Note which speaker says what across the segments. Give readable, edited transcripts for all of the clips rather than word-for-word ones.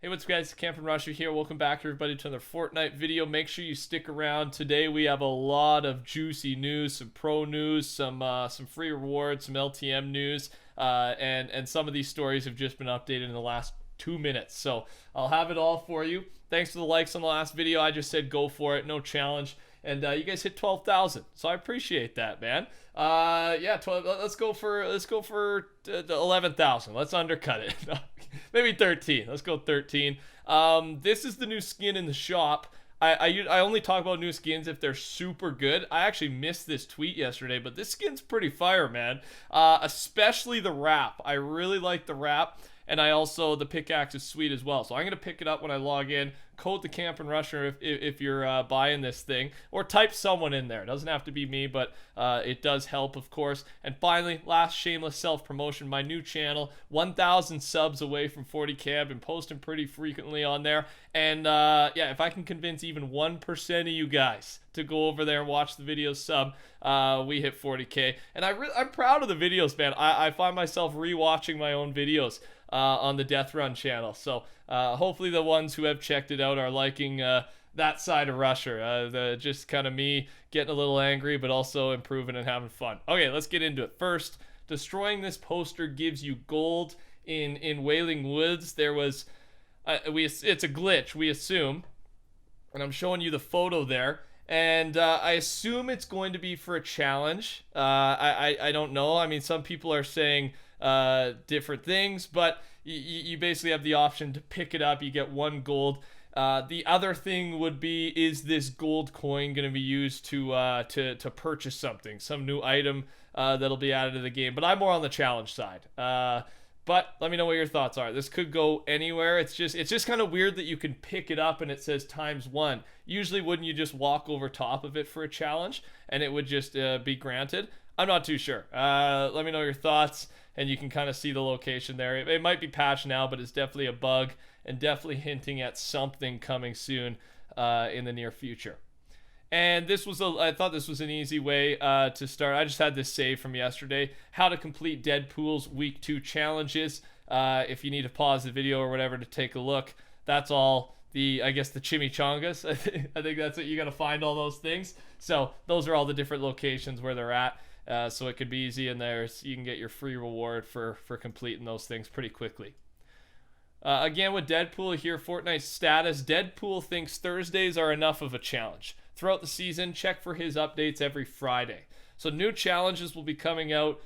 Speaker 1: Hey, what's up guys, TheCampingRusher here. Welcome back everybody to another Fortnite video. Make sure you stick around. Today we have a lot of juicy news, some pro news, some free rewards, some LTM news, and some of these stories have just been updated in the last 2 minutes. So I'll have it all for you. Thanks for the likes on the last video. I just said go for it, no challenge. And you guys hit 12,000, so I appreciate that, man. Yeah, 12. Let's go for 11,000. Let's undercut it. Maybe 13. Let's go 13. This is the new skin in the shop. I only talk about new skins if they're super good. I actually missed this tweet yesterday, but this skin's pretty fire, man. Especially the wrap. I really like the wrap. And the pickaxe is sweet as well. So I'm going to pick it up when I log in. Code TheCampingRusher if you're buying this thing. Or type someone in there. It doesn't have to be me, but it does help, of course. And finally, last shameless self-promotion. My new channel, 1,000 subs away from 40K. I've been posting pretty frequently on there. And yeah, if I can convince even 1% of you guys to go over there and watch the videos sub, we hit 40K. And I'm proud of the videos, man. I find myself rewatching my own videos on the Death Run channel. So hopefully the ones who have checked it out are liking that side of Rusher. Just kind of me getting a little angry, but also improving and having fun. Okay, let's get into it. First, destroying this poster gives you gold in Wailing Woods. There was, it's a glitch, we assume. And I'm showing you the photo there. And I assume it's going to be for a challenge. I don't know. I mean, some people are saying different things, but you basically have the option to pick it up. You get 1 gold. The other thing would be, is this gold coin going to be used to purchase something, some new item that'll be added to the game? But I'm more on the challenge side. But let me know what your thoughts are. This could go anywhere. It's just kind of weird that you can pick it up and it says ×1. Usually, wouldn't you just walk over top of it for a challenge and it would just be granted? I'm not too sure. Let me know your thoughts, and you can kind of see the location there. It might be patched now, but it's definitely a bug and definitely hinting at something coming soon in the near future. And I thought this was an easy way to start. I just had this save from yesterday. How to complete Deadpool's Week 2 challenges. If you need to pause the video or whatever to take a look, that's all I guess the chimichangas. I think that's it. You got to find all those things. So those are all the different locations where they're at. So it could be easy, and you can get your free reward for completing those things pretty quickly. Again, with Deadpool here, Fortnite status. Deadpool thinks Thursdays are enough of a challenge. Throughout the season, check for his updates every Friday. So new challenges will be coming out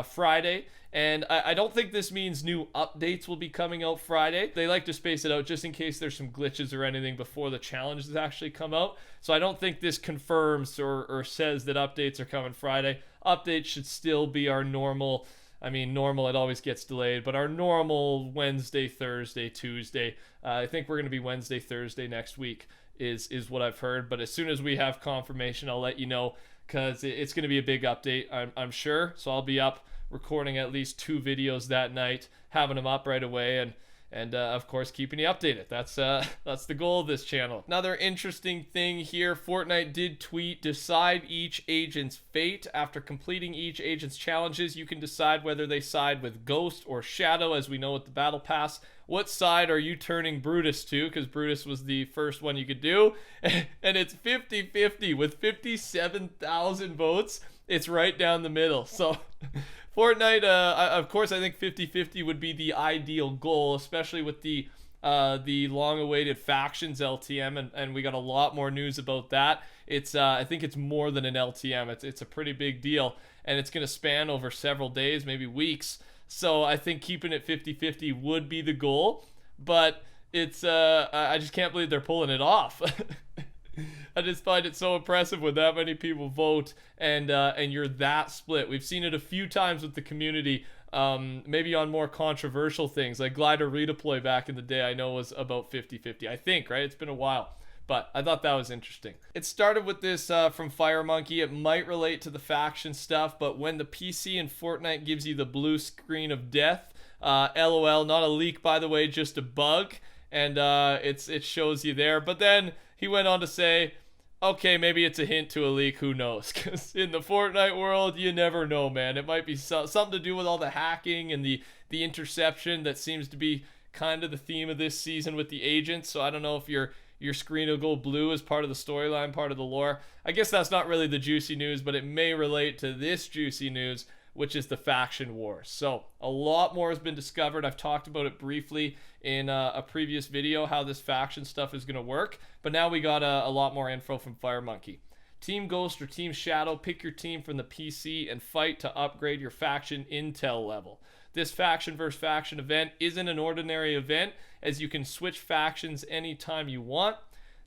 Speaker 1: Friday, and I don't think this means new updates will be coming out Friday. They like to space it out just in case there's some glitches or anything before the challenges actually come out. So I don't think this confirms or says that updates are coming Friday. Updates should still be our normal. I mean, normal, it always gets delayed, but our normal Wednesday, Thursday, Tuesday. I think we're going to be Wednesday, Thursday next week is what I've heard. But as soon as we have confirmation, I'll let you know, because it's going to be a big update, I'm sure. So I'll be up recording at least 2 videos that night, having them up right away, and of course keeping you updated. That's the goal of this channel. Another interesting thing here, Fortnite did tweet, decide each agent's fate. After completing each agent's challenges, you can decide whether they side with Ghost or Shadow, as we know with the Battle Pass. What side are you turning Brutus to? Because Brutus was the first one you could do. And it's 50-50 with 57,000 votes. It's right down the middle. So Fortnite, of course, I think 50-50 would be the ideal goal, especially with the long-awaited factions LTM, and we got a lot more news about that. I think it's more than an LTM. It's a pretty big deal, and it's going to span over several days, maybe weeks. So I think keeping it 50-50 would be the goal, but I just can't believe they're pulling it off. I just find it so impressive when that many people vote and you're that split. We've seen it a few times with the community, maybe on more controversial things, like glider redeploy back in the day. I know was about 50-50, I think, right? It's been a while, but I thought that was interesting. It started with this from Fire Monkey. It might relate to the faction stuff, but when the PC in Fortnite gives you the blue screen of death, LOL, not a leak by the way, just a bug, and it shows you there. But then he went on to say, okay, maybe it's a hint to a leak, who knows? Because in the Fortnite world, you never know, man. It might be something to do with all the hacking and the interception that seems to be kind of the theme of this season with the agents. So I don't know if your screen will go blue as part of the storyline, part of the lore. I guess that's not really the juicy news, but it may relate to this juicy news, which is the faction wars. So a lot more has been discovered. I've talked about it briefly in a previous video, how this faction stuff is going to work. But now we got a lot more info from FireMonkey. Team Ghost or Team Shadow, pick your team from the PC and fight to upgrade your faction intel level. This faction versus faction event isn't an ordinary event, as you can switch factions anytime you want.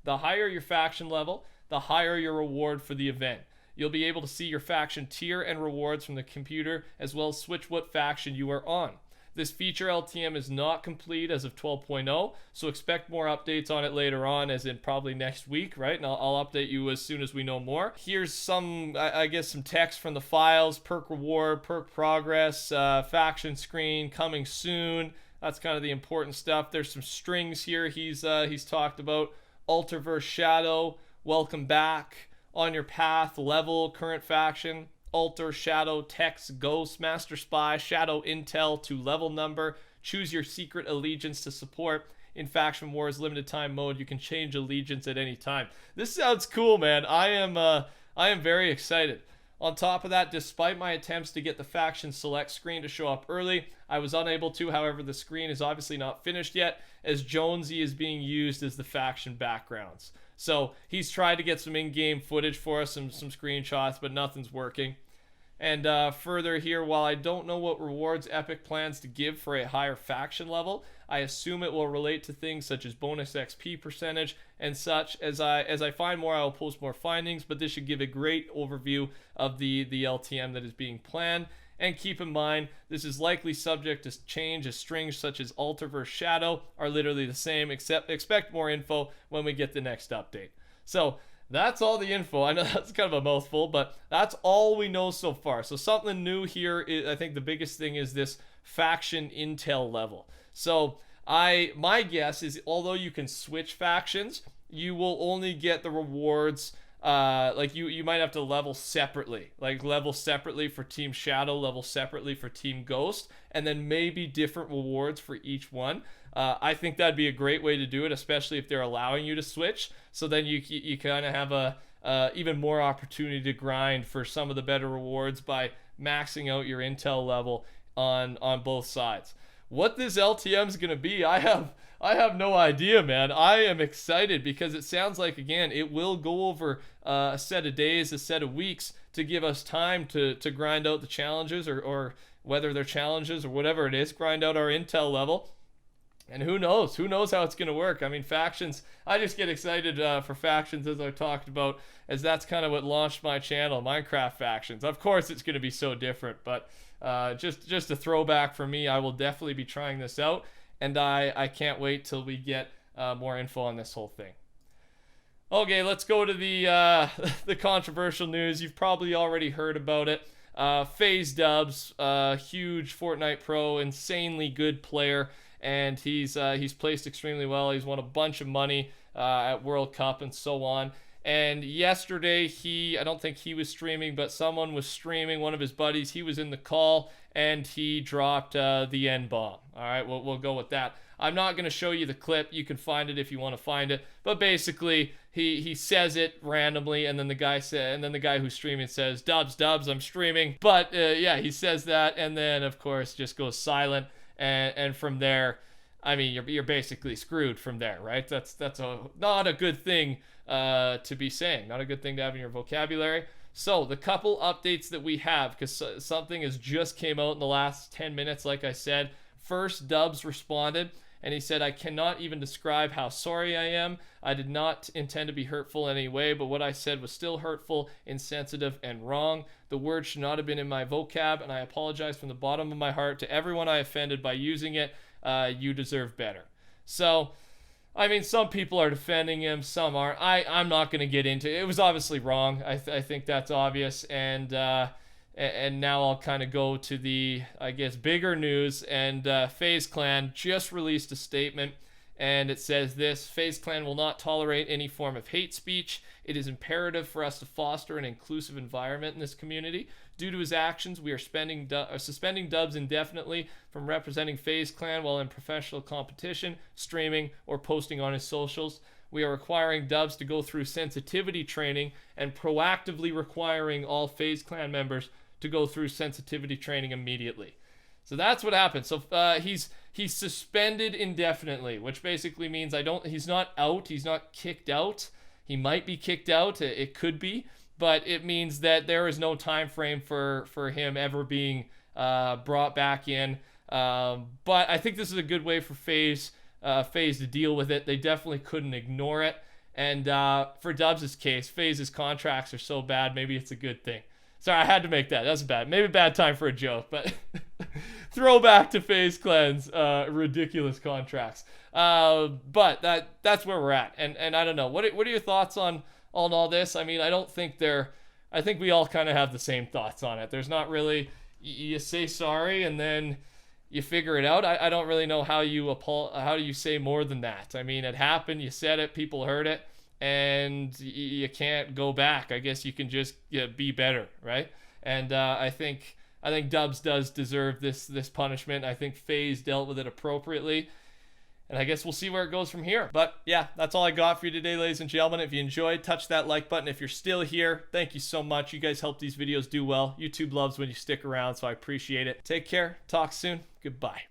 Speaker 1: The higher your faction level, the higher your reward for the event. You'll be able to see your faction tier and rewards from the computer, as well as switch what faction you are on. This feature LTM is not complete as of 12.0, so expect more updates on it later on, as in probably next week, right? And I'll update you as soon as we know more. Here's some, I guess, some text from the files: perk reward, perk progress, faction screen coming soon. That's kind of the important stuff. There's some strings here he's talked about. Altar vs Shadow, welcome back. On your path, level, current faction. Altar, Shadow, Text, Ghost, Master Spy, Shadow, Intel to level number. Choose your secret allegiance to support. In Faction Wars limited time mode, you can change allegiance at any time. This sounds cool, man. I am very excited. On top of that, despite my attempts to get the faction select screen to show up early, I was unable to. However, the screen is obviously not finished yet, as Jonesy is being used as the faction backgrounds. So he's tried to get some in-game footage for us, some screenshots, but nothing's working. And further here, while I don't know what rewards Epic plans to give for a higher faction level, I assume it will relate to things such as bonus XP percentage and such. As I find more, I will post more findings, but this should give a great overview of the LTM that is being planned. And keep in mind, this is likely subject to change, as strings such as Altar vs Shadow are literally the same, except expect more info when we get the next update. So that's all the info. I know that's kind of a mouthful, but that's all we know so far. So something new here, I think the biggest thing is this faction intel level. So my guess is, although you can switch factions, you will only get the rewards. Like you might have to level separately, like level separately for Team Shadow, level separately for Team Ghost, and then maybe different rewards for each one. I think that'd be a great way to do it, especially if they're allowing you to switch. So then you kind of have a even more opportunity to grind for some of the better rewards by maxing out your intel level on both sides. What this LTM is gonna be, I have no idea, man. I am excited because it sounds like, again, it will go over a set of days, a set of weeks to give us time to grind out the challenges, or whether they're challenges or whatever it is, grind out our intel level. And who knows how it's going to work. I mean, factions, I just get excited for factions, as I've talked about, as that's kind of what launched my channel, Minecraft factions. Of course, it's going to be so different, but just a throwback for me. I will definitely be trying this out. And I can't wait till we get more info on this whole thing. Okay, let's go to the controversial news. You've probably already heard about it. FaZe Dubs, huge Fortnite pro, insanely good player, and he's placed extremely well. He's won a bunch of money at World Cup and so on. And yesterday, I don't think he was streaming, but someone was streaming, one of his buddies. He was in the call, and he dropped the N-bomb. All right, we'll go with that. I'm not going to show you the clip. You can find it if you want to find it. But basically, he says it randomly, and then the guy who's streaming says, "Dubs, I'm streaming." But yeah, he says that, and then of course just goes silent, and from there, I mean, you're basically screwed from there, right? That's not a good thing to be saying, not a good thing to have in your vocabulary. So the couple updates that we have, because something has just came out in the last 10 minutes, like I said. First, Dubs responded, and he said, "I cannot even describe how sorry I am. I did not intend to be hurtful in any way, but what I said was still hurtful, insensitive, and wrong. The word should not have been in my vocab, and I apologize from the bottom of my heart to everyone I offended by using it. You deserve better." So, I mean, some people are defending him, some aren't. I'm not going to get into it. It was obviously wrong. I think that's obvious. And now I'll kind of go to the, I guess, bigger news. And FaZe Clan just released a statement. And it says this: FaZe Clan will not tolerate any form of hate speech. It is imperative for us to foster an inclusive environment in this community. Due to his actions, we are suspending Dubs indefinitely from representing FaZe Clan while in professional competition, streaming, or posting on his socials. We are requiring Dubs to go through sensitivity training and proactively requiring all FaZe Clan members to go through sensitivity training immediately. So that's what happened. So he's suspended indefinitely, which basically means he's not out, he's not kicked out. He might be kicked out, it could be, but it means that there is no time frame for him ever being brought back in. But I think this is a good way for FaZe to deal with it. They definitely couldn't ignore it. And for Dubs' case, FaZe's contracts are so bad, maybe it's a good thing. Sorry, I had to make that. That's bad. Maybe a bad time for a joke, but throwback to FaZe Clan's ridiculous contracts. But that's where we're at. And I don't know. What are your thoughts on all this? I mean, I think we all kind of have the same thoughts on it. There's not really, you say sorry and then you figure it out. I don't really know how do you say more than that. I mean, it happened, you said it, people heard it, and you can't go back. I guess you can just be better, right? And I think Dubs does deserve this punishment. I think FaZe dealt with it appropriately. And I guess we'll see where it goes from here. But yeah, that's all I got for you today, ladies and gentlemen. If you enjoyed, touch that like button. If you're still here, thank you so much. You guys help these videos do well. YouTube loves when you stick around, so I appreciate it. Take care. Talk soon. Goodbye.